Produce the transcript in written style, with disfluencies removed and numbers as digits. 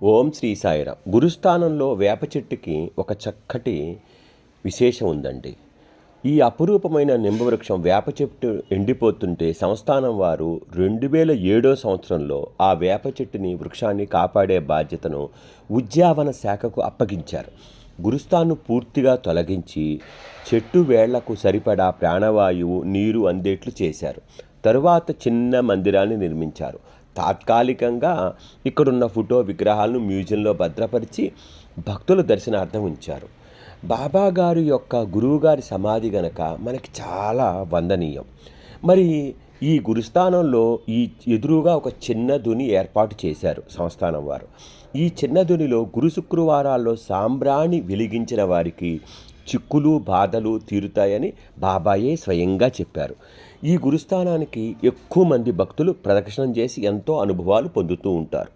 ఓం శ్రీ సాయిరాం. గురుస్థానంలో వేప చెట్టుకి ఒక చక్కటి విశేషం ఉందండి. ఈ అపురూపమైన నింబవృక్షం వేప చెట్టు ఎండిపోతుంటే సంస్థానం వారు 2007 సంవత్సరంలో ఆ వేప చెట్టుని వృక్షాన్ని కాపాడే బాధ్యతను ఉద్యావన శాఖకు అప్పగించారు. గురుస్థానం పూర్తిగా తొలగించి చెట్టు వేళ్లకు సరిపడా ప్రాణవాయువు, నీరు అందేట్లు చేశారు. తరువాత చిన్న మందిరాన్ని నిర్మించారు. తాత్కాలికంగా ఇక్కడున్న ఫోటో విగ్రహాలను మ్యూజియంలో భద్రపరిచి భక్తుల దర్శనార్థం ఉంచారు. బాబా గారి యొక్క గురువుగారి సమాధి గనక మనకి చాలా వందనీయం. మరి ఈ గురుస్థానంలో ఈ ఎదురుగా ఒక చిన్న దుని ఏర్పాటు చేశారు సంస్థానం వారు. ఈ చిన్న దునిలో గురు శుక్రవారాల్లో సాంబ్రాణి వెలిగించిన వారికి చిక్కులు బాధలు తీరుతాయని బాబాయే స్వయంగా చెప్పారు. ఈ గురుస్థానానికి ఎక్కువ మంది భక్తులు ప్రదక్షిణం చేసి ఎంతో అనుభవాలు పొందుతూ ఉంటారు.